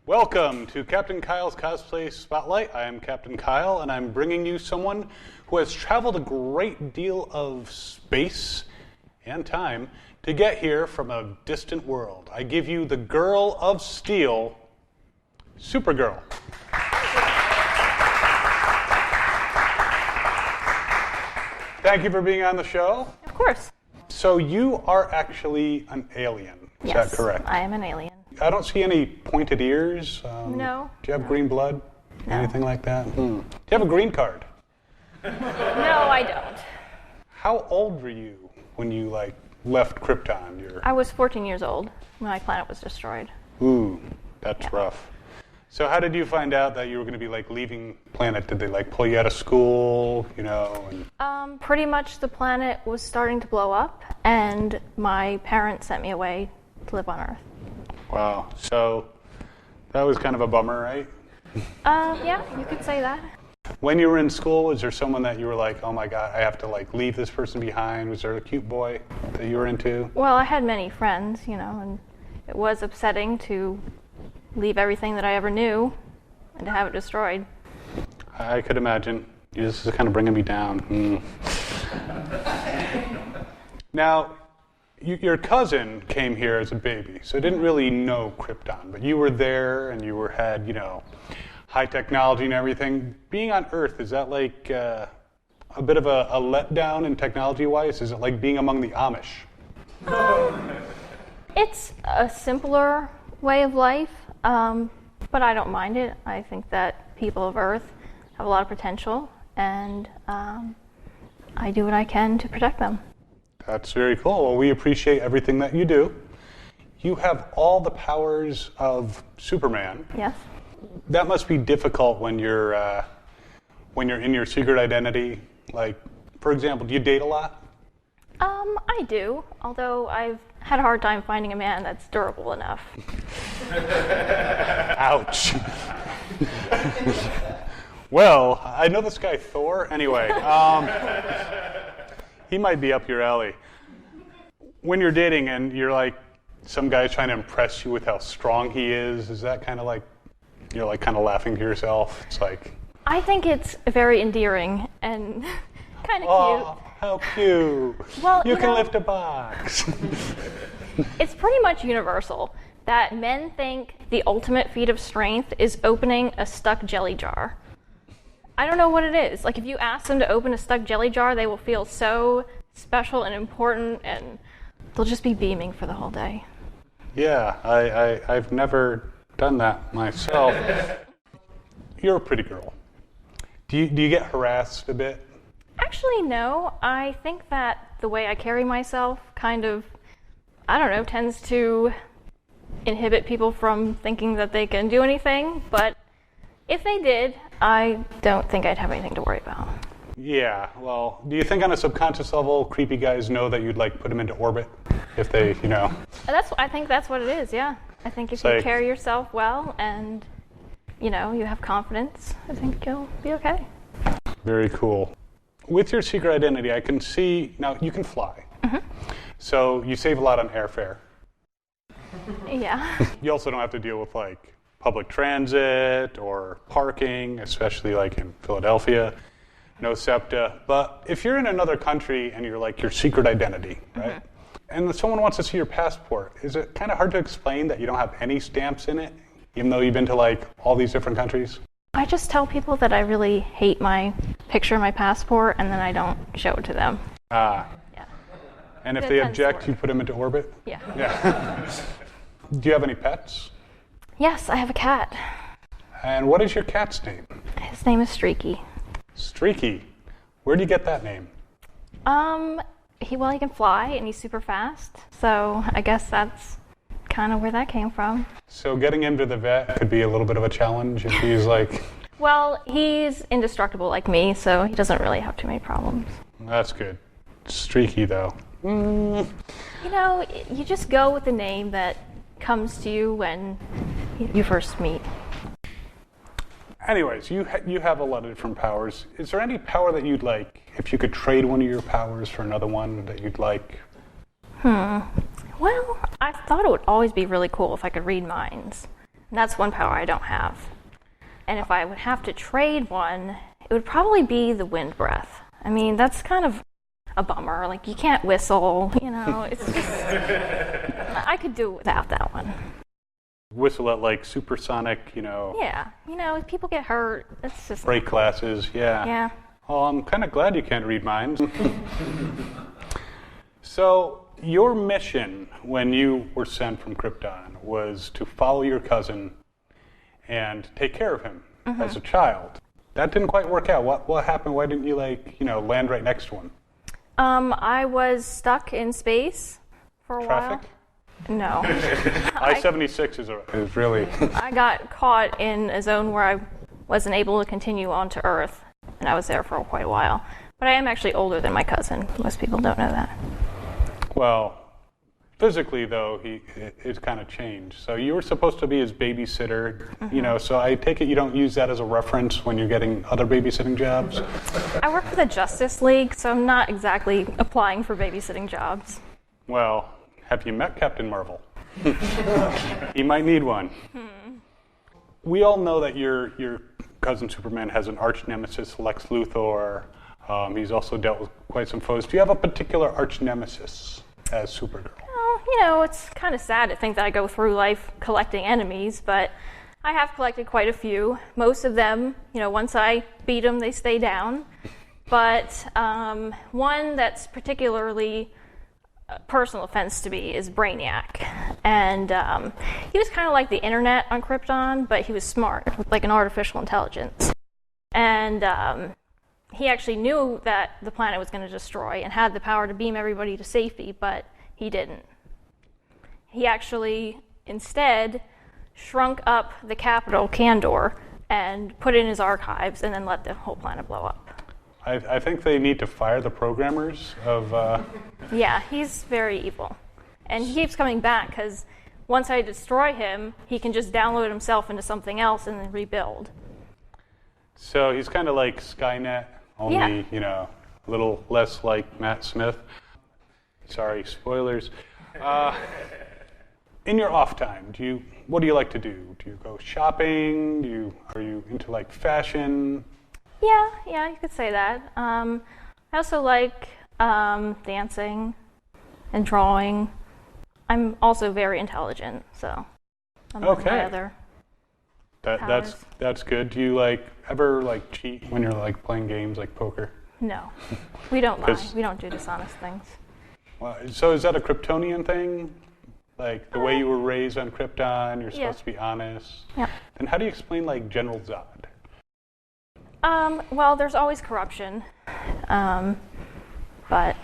Welcome to Captain Kyle's Cosplay Spotlight. I am Captain Kyle, and I'm bringing you someone who has traveled a great deal of space and time to get here from a distant world. I give you the Girl of Steel, Supergirl. Thank you for being on the show. Of course. So you are actually an alien, is that correct? I am an alien. I don't see any pointed ears. No. Do you have green blood? No. Anything like that? Do you have a green card? No, I don't. How old were you when you left Krypton? I was 14 years old when my planet was destroyed. Ooh, that's rough. So how did you find out that you were going to be leaving planet? Did they pull you out of school, And... Pretty much the planet was starting to blow up, and my parents sent me away to live on Earth. Wow. So that was kind of a bummer, right? Yeah, you could say that. When you were in school, was there someone that you were like, oh my God, I have to leave this person behind? Was there a cute boy that you were into? Well, I had many friends, and it was upsetting to leave everything that I ever knew and to have it destroyed. I could imagine. This is kind of bringing me down. Now, your cousin came here as a baby, so didn't really know Krypton, but you were there and you had, high technology and everything. Being on Earth, is that a bit of a letdown in technology-wise? Is it like being among the Amish? It's a simpler way of life, but I don't mind it. I think that people of Earth have a lot of potential, and I do what I can to protect them. That's very cool. Well, we appreciate everything that you do. You have all the powers of Superman. Yes. That must be difficult when you're in your secret identity. For example, do you date a lot? I do, although I've had a hard time finding a man that's durable enough. Ouch. Well, I know this guy Thor. Anyway, he might be up your alley. When you're dating and you're some guy's trying to impress you with how strong he is that kind of you're kind of laughing to yourself? It's I think it's very endearing and kind of cute. How cute. Well, you can lift a box. It's pretty much universal that men think the ultimate feat of strength is opening a stuck jelly jar. I don't know what it is. If you ask them to open a stuck jelly jar, they will feel so special and important, and they'll just be beaming for the whole day. Yeah, I've never done that myself. You're a pretty girl. Do you get harassed a bit? Actually, no. I think that the way I carry myself kind of, tends to inhibit people from thinking that they can do anything, but if they did, I don't think I'd have anything to worry about. Yeah, well, do you think on a subconscious level, creepy guys know that you'd put them into orbit if they, I think that's what it is, yeah. I think if you carry yourself well and, you have confidence, I think you'll be okay. Very cool. With your secret identity, I can see, now you can fly. Mm-hmm. So you save a lot on airfare. Yeah. You also don't have to deal with public transit or parking, especially in Philadelphia. No SEPTA. But if you're in another country and you're your secret identity, right? Mm-hmm. And someone wants to see your passport, is it kind of hard to explain that you don't have any stamps in it, even though you've been to all these different countries? I just tell people that I really hate my picture of my passport, and then I don't show it to them. Ah. Yeah. And if they object, you put them into orbit? Yeah. Yeah. Do you have any pets? Yes, I have a cat. And what is your cat's name? His name is Streaky. Streaky. Where do you get that name? He can fly and he's super fast, so I guess that's kind of where that came from. So getting him to the vet could be a little bit of a challenge if he's Well, he's indestructible like me, so he doesn't really have too many problems. That's good. Streaky, though. You just go with the name that comes to you when you first meet. Anyways, you have a lot of different powers. Is there any power that you'd like, if you could trade one of your powers for another one that you'd like? Well, I thought it would always be really cool if I could read minds. And that's one power I don't have. And if I would have to trade one, it would probably be the wind breath. I mean, that's kind of a bummer. Like, you can't whistle, it's just... I could do without that one. Whistle at, like, supersonic, Yeah, people get hurt. It's just... break glasses, yeah. Yeah. Well, I'm kind of glad you can't read minds. So, your mission when you were sent from Krypton was to follow your cousin and take care of him as a child. That didn't quite work out. What happened? Why didn't you, land right next to him? I was stuck in space for a Traffic? while. No. I-76 is really... I got caught in a zone where I wasn't able to continue on to Earth, and I was there for quite a while. But I am actually older than my cousin. Most people don't know that. Well, physically, though, it's kind of changed. So you were supposed to be his babysitter, so I take it you don't use that as a reference when you're getting other babysitting jobs? I work for the Justice League, so I'm not exactly applying for babysitting jobs. Well, have you met Captain Marvel? He might need one. We all know that your cousin Superman has an arch nemesis, Lex Luthor. He's also dealt with quite some foes. Do you have a particular arch nemesis as Supergirl? Well, it's kind of sad to think that I go through life collecting enemies, but I have collected quite a few. Most of them, once I beat them, they stay down. But one that's particularly a personal offense to me is Brainiac. And he was kind of like the internet on Krypton, but he was smart, with like an artificial intelligence. And he actually knew that the planet was going to destroy and had the power to beam everybody to safety, but he didn't. He actually, instead, shrunk up the capital, Kandor, and put it in his archives and then let the whole planet blow up. I think they need to fire the programmers of... Yeah, he's very evil. And he keeps coming back because once I destroy him, he can just download himself into something else and then rebuild. So he's kind of like Skynet, only, a little less like Matt Smith. Sorry, spoilers. In your off time, what do you like to do? Do you go shopping? Are you into like fashion? Yeah, you could say that. I also like dancing and drawing. I'm also very intelligent, so I'm my other powers. That's good. Do you ever cheat when you're playing games like poker? No, we don't lie. We don't do dishonest things. Well, so is that a Kryptonian thing? Like the way you were raised on Krypton, you're supposed to be honest. Yeah. Then how do you explain General Zod? Well, there's always corruption, but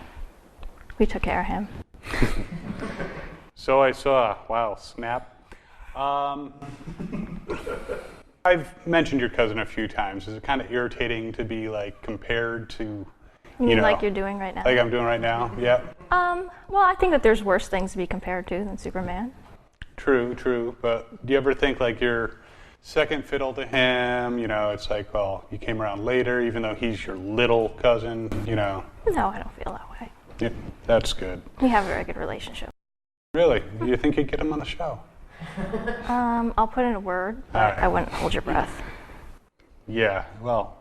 we took care of him. So I saw, snap. I've mentioned your cousin a few times. Is it kind of irritating to be compared to, You mean like you're doing right now? Like I'm doing right now, yeah. Well, I think that there's worse things to be compared to than Superman. True. But do you ever think you're second fiddle to him? It's you came around later, even though he's your little cousin, No, I don't feel that way. Yeah, that's good. We have a very good relationship. Really? Do you think you'd get him on the show? I'll put in a word, but right. I wouldn't hold your breath. Yeah, well.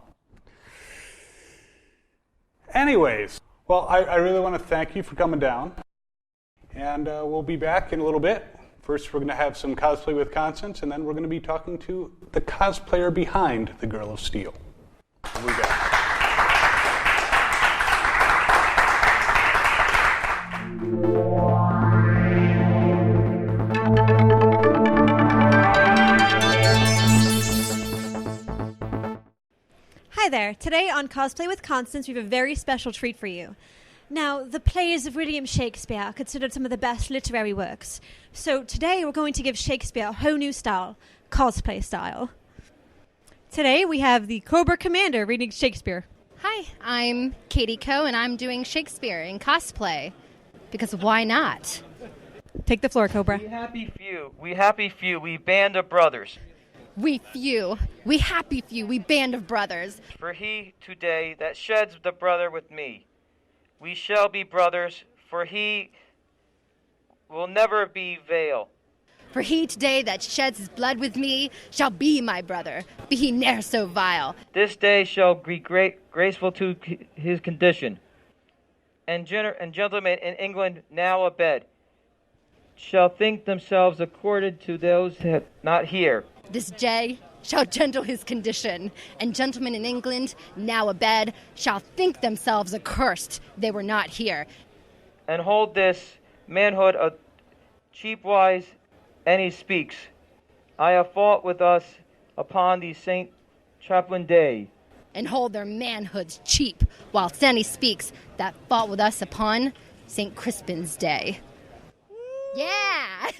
Anyways, I really want to thank you for coming down. And we'll be back in a little bit. First, we're going to have some Cosplay with Constance, and then we're going to be talking to the cosplayer behind the Girl of Steel. Here we go. Hi there. Today on Cosplay with Constance, we have a very special treat for you. Now, the plays of William Shakespeare are considered some of the best literary works. So today we're going to give Shakespeare a whole new style, cosplay style. Today we have the Cobra Commander reading Shakespeare. Hi, I'm Katie Coe, and I'm doing Shakespeare in cosplay. Because why not? Take the floor, Cobra. We happy few, we band of brothers. We happy few, we band of brothers. For he today that sheds the brother with me. We shall be brothers, for he will never be veil. For he today that sheds his blood with me shall be my brother, be he ne'er so vile. This day shall be graceful to his condition. And gentlemen in England now abed shall think themselves accorded to those that not here. This day shall gentle his condition, and gentlemen in England now abed shall think themselves accursed they were not here. And hold this manhood a cheap wise, and he speaks. I have fought with us upon the St. Chaplain Day. And hold their manhoods cheap, while Sandy speaks that fought with us upon St. Crispin's Day. Yeah!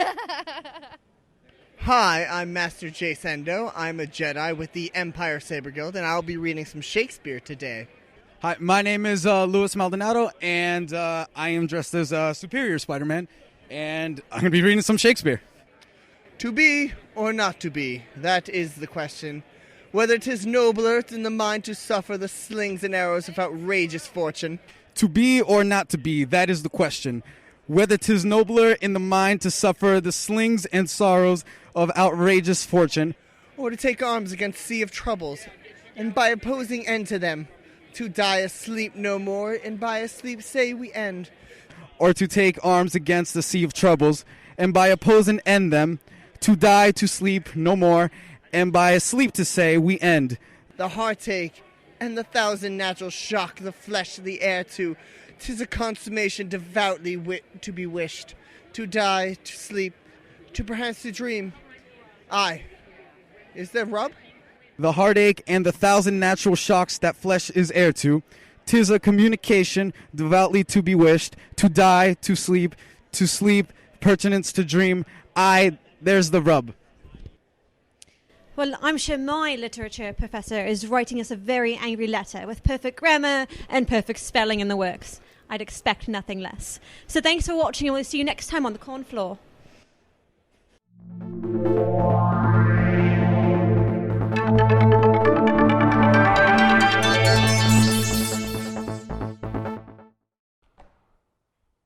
Hi, I'm Master Jay Sendo. I'm a Jedi with the Empire Saber Guild, and I'll be reading some Shakespeare today. Hi, my name is Louis Maldonado, and I am dressed as Superior Spider-Man, and I'm going to be reading some Shakespeare. To be or not to be, that is the question. Whether 'tis nobler in the mind to suffer the slings and arrows of outrageous fortune. To be or not to be, that is the question. Whether 'tis nobler in the mind to suffer the slings and sorrows of outrageous fortune. Or to take arms against sea of troubles, and by opposing end to them, to die asleep no more, and by asleep say we end. Or to take arms against the sea of troubles, and by opposing end them, to die to sleep no more, and by asleep to say we end. The heartache and the thousand natural shock the flesh the air to, 'tis a consummation devoutly to be wished, to die, to sleep, to perhaps to dream. Aye. Is there rub? The heartache and the thousand natural shocks that flesh is heir to, 'tis a communication devoutly to be wished, to die, to sleep, pertinence to dream. Aye, there's the rub. Well, I'm sure my literature professor is writing us a very angry letter with perfect grammar and perfect spelling in the works. I'd expect nothing less. So thanks for watching, and we'll see you next time on the corn floor.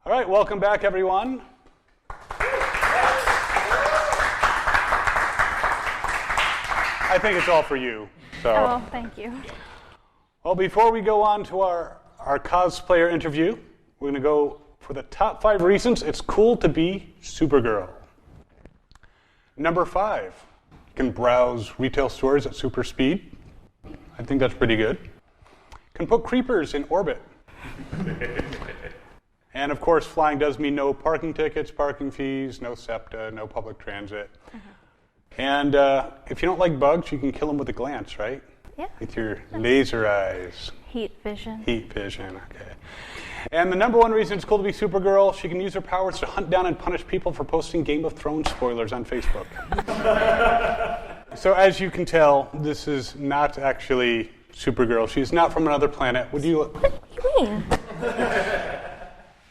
All right, welcome back, everyone. I think it's all for you. So. Oh, thank you. Well, before we go on to our cosplayer interview, we're going to go for the top 5 reasons it's cool to be Supergirl. Number 5, you can browse retail stores at super speed. I think that's pretty good. Can put creepers in orbit. And of course, flying does mean no parking tickets, parking fees, no SEPTA, no public transit. And if you don't like bugs, you can kill them with a glance, right? Yeah. With your laser eyes. Heat vision. Heat vision, okay. And the number 1 reason it's cool to be Supergirl, she can use her powers to hunt down and punish people for posting Game of Thrones spoilers on Facebook. So as you can tell, this is not actually Supergirl. She's not from another planet. Would you... What do you mean?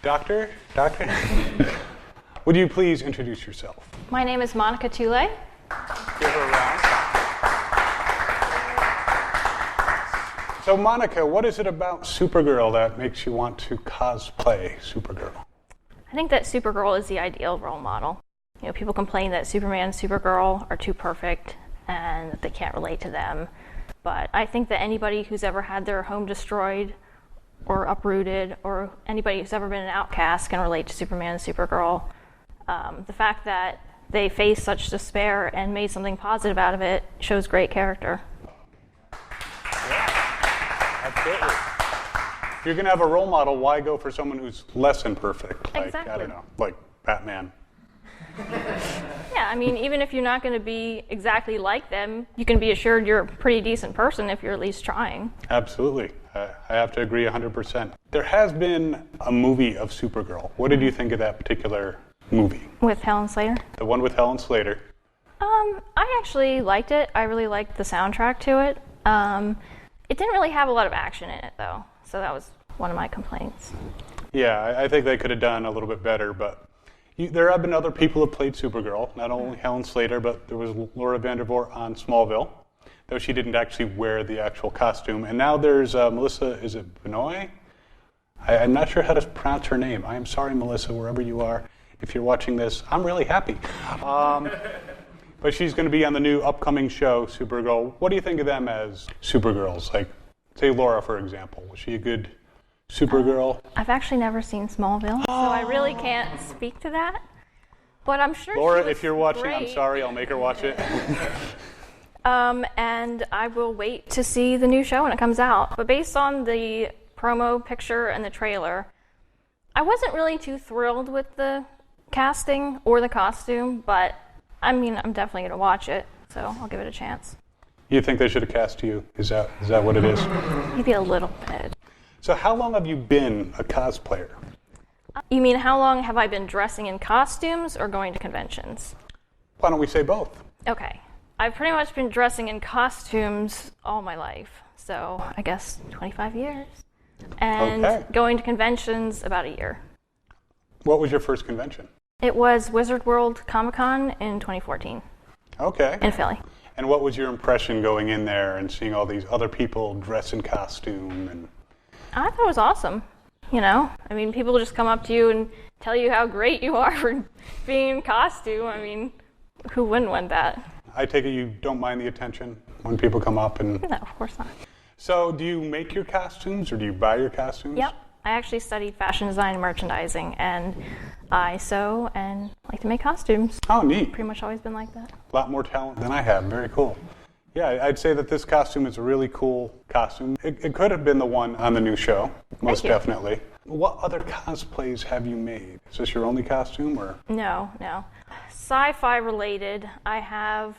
Doctor? Would you please introduce yourself? My name is Monica Tule. Give her a round. So Monica, what is it about Supergirl that makes you want to cosplay Supergirl? I think that Supergirl is the ideal role model. You know, people complain that Superman and Supergirl are too perfect and that they can't relate to them. But I think that anybody who's ever had their home destroyed or uprooted, or anybody who's ever been an outcast can relate to Superman and Supergirl. The fact that they faced such despair and made something positive out of it shows great character. Yeah, absolutely. If you're going to have a role model, why go for someone who's less than perfect? Like, Exactly. I don't know, like Batman. Yeah, I mean, even if you're not going to be exactly like them, you can be assured you're a pretty decent person if you're at least trying. Absolutely. I have to agree 100%. There has been a movie of Supergirl. What did you think of that particular movie? With Helen Slater? The one with Helen Slater. I actually liked it. I really liked the soundtrack to it. It didn't really have a lot of action in it, though, so that was one of my complaints. Yeah, I think they could have done a little bit better, but there have been other people who played Supergirl, not only Helen Slater, but there was Laura Vandervoort on Smallville, though she didn't actually wear the actual costume. And now there's Melissa, is it Benoist? I'm not sure how to pronounce her name. I am sorry, Melissa, wherever you are. if you're watching this, I'm really happy. But she's going to be on the new upcoming show, Supergirl. What do you think of them as Supergirls? Like, say Laura, for example. Was she a good Supergirl? I've actually never seen Smallville, so I really can't speak to that. But I'm sure Laura, she was if you're watching, great. I'm sorry. I'll make her watch it. And I will wait to see the new show when it comes out. But based on the promo picture and the trailer, I wasn't really too thrilled with the casting or the costume, but I mean, I'm definitely going to watch it, so I'll give it a chance. You think they should have cast you? Is that what it is? Maybe a little bit. So how long have you been a cosplayer? You mean how long have I been dressing in costumes or going to conventions? Why don't we say both? Okay. I've pretty much been dressing in costumes all my life, so I guess 25 years. And going to conventions about a year. What was your first convention? It was Wizard World Comic-Con in 2014. Okay. In Philly. And what was your impression going in there and seeing all these other people dressed in costume? And I thought it was awesome. You know, I mean, people just come up to you and tell you how great you are for being in costume. I mean, who wouldn't want that? I take it you don't mind the attention when people come up and... No, of course not. So do you make your costumes or do you buy your costumes? Yep. I actually studied fashion design and merchandising, and I sew and like to make costumes. Oh, neat. Pretty much always been like that. A lot more talent than I have. Very cool. Yeah, I'd say that this costume is a really cool costume. It could have been the one on the new show, most definitely. What other cosplays have you made? Is this your only costume, or? No. Sci-fi related, I have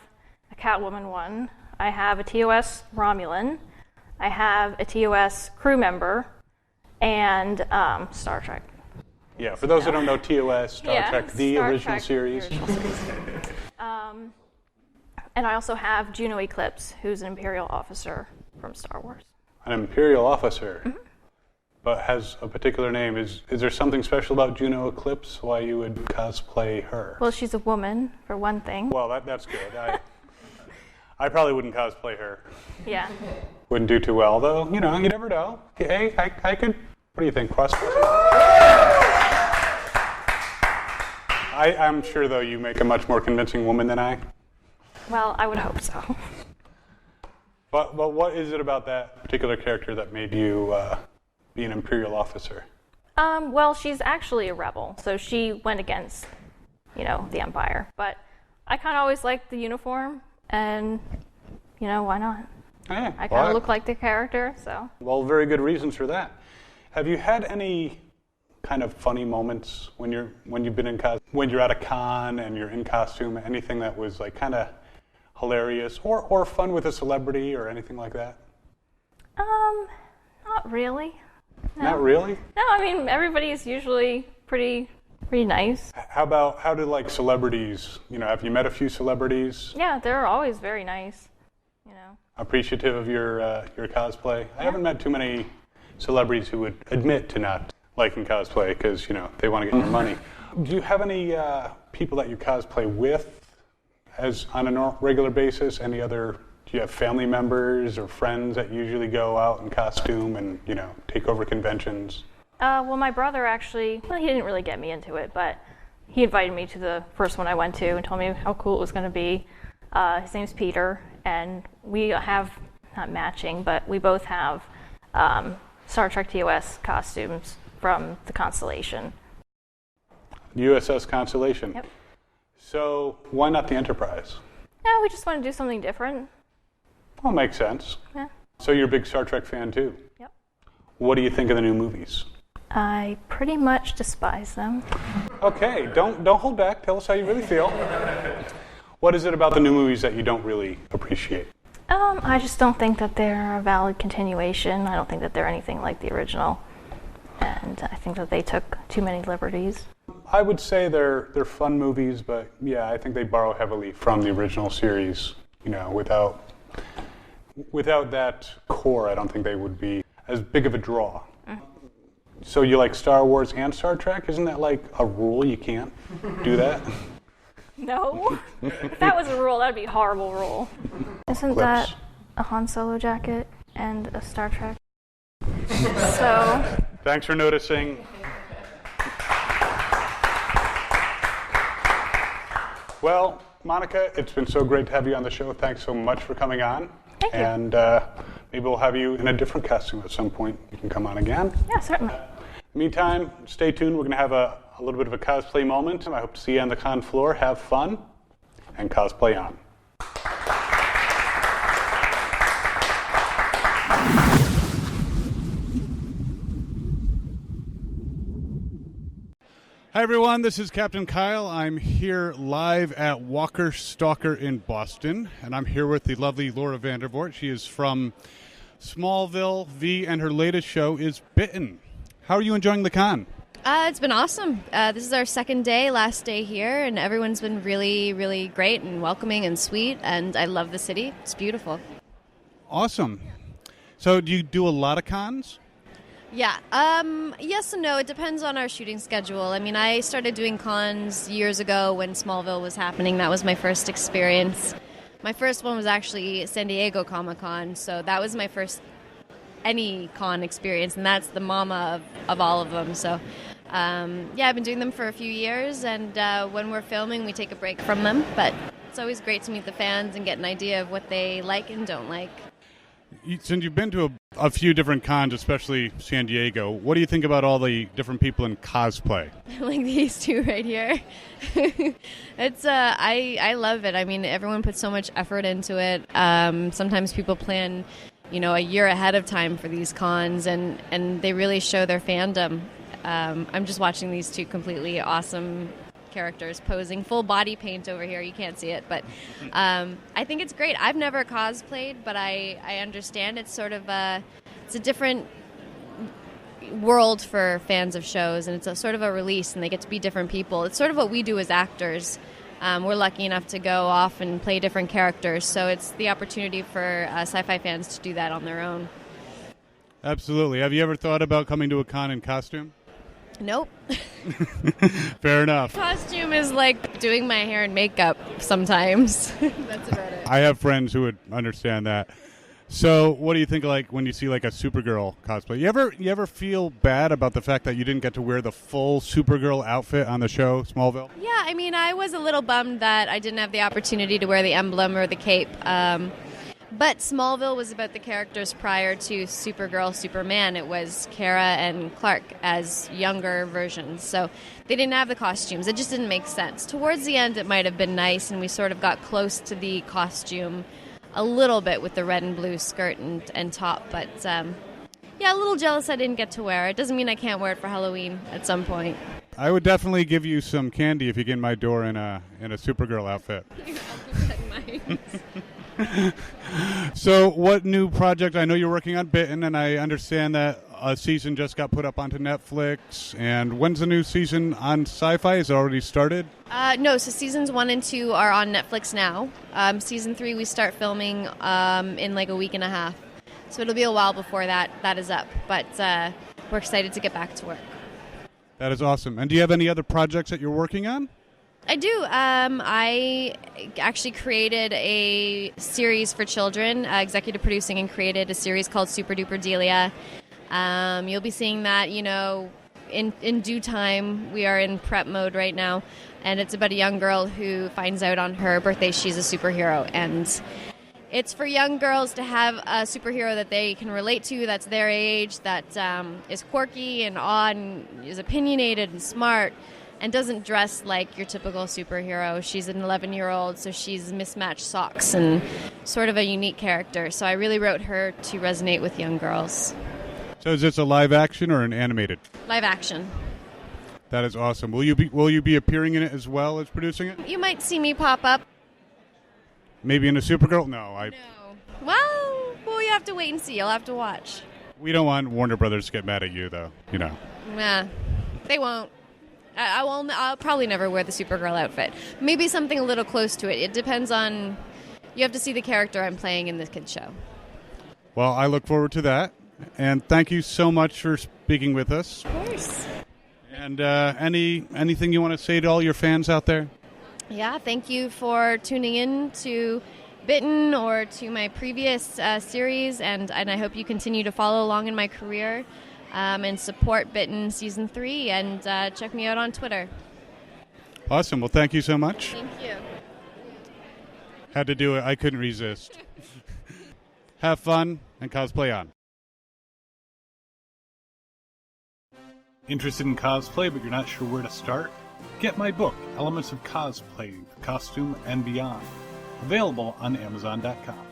a Catwoman one. I have a TOS Romulan. I have a TOS crew member, and Star Trek. Yeah, for those who don't know, TOS, Star Trek, the original series. And I also have Juno Eclipse, who's an Imperial officer from Star Wars. An Imperial officer, but has a particular name. Is there something special about Juno Eclipse why you would cosplay her? Well, she's a woman, for one thing. Well, that's good. I probably wouldn't cosplay her. Yeah. Wouldn't do too well, though. You know, you never know. Hey, I could. What do you think, cross? I'm sure, though, you make a much more convincing woman than I. Well, I would hope so. But what is it about that particular character that made you be an Imperial officer? Well, she's actually a rebel, so she went against, the Empire. But I kind of always liked the uniform, and, why not? Yeah, I kind of look like the character, so. Well, very good reasons for that. Have you had any kind of funny moments when you're at a con and you're in costume? Anything that was like kind of hilarious or fun with a celebrity or anything like that? Not really. No. Not really? No, I mean everybody's usually pretty nice. How do like celebrities? Have you met a few celebrities? Yeah, they're always very nice. Appreciative of your cosplay. I haven't met too many celebrities who would admit to not liking cosplay because they want to get their money. Do you have any people that you cosplay with as on a regular basis? Do you have family members or friends that usually go out in costume and take over conventions? Well, my brother actually, he didn't really get me into it, but he invited me to the first one I went to and told me how cool it was going to be. His name's Peter, and we have, not matching, but we both have Star Trek TOS costumes from the Constellation. USS Constellation? Yep. So why not the Enterprise? No, we just want to do something different. Well, makes sense. Yeah. So you're a big Star Trek fan too? Yep. What do you think of the new movies? I pretty much despise them. Okay, don't hold back. Tell us how you really feel. What is it about the new movies that you don't really appreciate? I just don't think that they're a valid continuation. I don't think that they're anything like the original. And I think that they took too many liberties. I would say they're fun movies, but yeah, I think they borrow heavily from the original series. Without that core, I don't think they would be as big of a draw. Mm-hmm. So you like Star Wars and Star Trek? Isn't that like a rule? You can't do that? No. If that was a rule, that'd be a horrible rule. Isn't that a Han Solo jacket and a Star Trek? So. Thanks for noticing. Well, Monica, it's been so great to have you on the show. Thanks so much for coming on. Thank you. And maybe we'll have you in a different costume at some point. You can come on again. Yeah, certainly. Meantime, stay tuned. We're going to have a little bit of a cosplay moment. I hope to see you on the con floor. Have fun and cosplay on. Hi, everyone. This is Captain Kyle. I'm here live at Walker Stalker in Boston, and I'm here with the lovely Laura Vandervoort. She is from Smallville V, and her latest show is Bitten. How are you enjoying the con? It's been awesome. This is our second day, last day here, and everyone's been really, really great and welcoming and sweet, and I love the city. It's beautiful. Awesome. So do you do a lot of cons? Yeah. Yes and no. It depends on our shooting schedule. I mean, I started doing cons years ago when Smallville was happening. That was my first experience. My first one was actually San Diego Comic-Con, so that was my first any con experience, and that's the mama of all of them. So, I've been doing them for a few years, and when we're filming, we take a break from them. But it's always great to meet the fans and get an idea of what they like and don't like. Since you've been to a few different cons, especially San Diego, what do you think about all the different people in cosplay? Like these two right here. It's I love it. I mean, everyone puts so much effort into it. Sometimes people plan, a year ahead of time for these cons, and they really show their fandom. I'm just watching these two completely awesome characters posing, full body paint over here. You can't see it, but I think it's great. I've never cosplayed, but I understand it's sort of it's a different world for fans of shows, and it's a sort of a release, and they get to be different people. It's sort of what we do as actors. We're lucky enough to go off and play different characters, so it's the opportunity for sci-fi fans to do that on their own. Absolutely. Have you ever thought about coming to a con in costume? Nope. Fair enough. Costume is like doing my hair and makeup sometimes. That's about it. I have friends who would understand that. So what do you think like when you see like a Supergirl cosplay? You ever feel bad about the fact that you didn't get to wear the full Supergirl outfit on the show, Smallville? Yeah, I mean, I was a little bummed that I didn't have the opportunity to wear the emblem or the cape. But Smallville was about the characters prior to Supergirl, Superman. It was Kara and Clark as younger versions. So they didn't have the costumes. It just didn't make sense. Towards the end, it might have been nice, and we sort of got close to the costume a little bit with the red and blue skirt and top. But, a little jealous I didn't get to wear it. Doesn't mean I can't wear it for Halloween at some point. I would definitely give you some candy if you get in my door in a Supergirl outfit. I'll keep that in mind. So what new project? I know you're working on Bitten, and I understand that a season just got put up onto Netflix. And when's the new season on Sci-Fi? Is it already started? No, so seasons 1 and 2 are on Netflix now. Season 3 we start filming in like a week and a half. So it'll be a while before that is up. But we're excited to get back to work. That is awesome. And do you have any other projects that you're working on? I do. I actually created a series for children, executive producing, and created a series called Super Duper Delia. You'll be seeing that, in due time. We are in prep mode right now, and it's about a young girl who finds out on her birthday she's a superhero, and it's for young girls to have a superhero that they can relate to, that's their age, that is quirky and odd and is opinionated and smart, and doesn't dress like your typical superhero. She's an 11-year-old, so she's mismatched socks and sort of a unique character. So I really wrote her to resonate with young girls. So is this a live action or an animated? Live action. That is awesome. Will you be appearing in it as well as producing it? You might see me pop up. Maybe in a Supergirl? No. No. Well, you have to wait and see. You'll have to watch. We don't want Warner Brothers to get mad at you, though. Nah, they won't. I'll probably never wear the Supergirl outfit. Maybe something a little close to it. It depends on... You have to see the character I'm playing in this kid's show. Well, I look forward to that. And thank you so much for speaking with us. Of course. And anything you want to say to all your fans out there? Yeah, thank you for tuning in to Bitten or to my previous series, and I hope you continue to follow along in my career and support Bitten Season 3, and check me out on Twitter. Awesome. Well, thank you so much. Thank you. Had to do it. I couldn't resist. Have fun and cosplay on. Interested in cosplay but you're not sure where to start? Get my book, Elements of Cosplay, Costume and Beyond. Available on Amazon.com.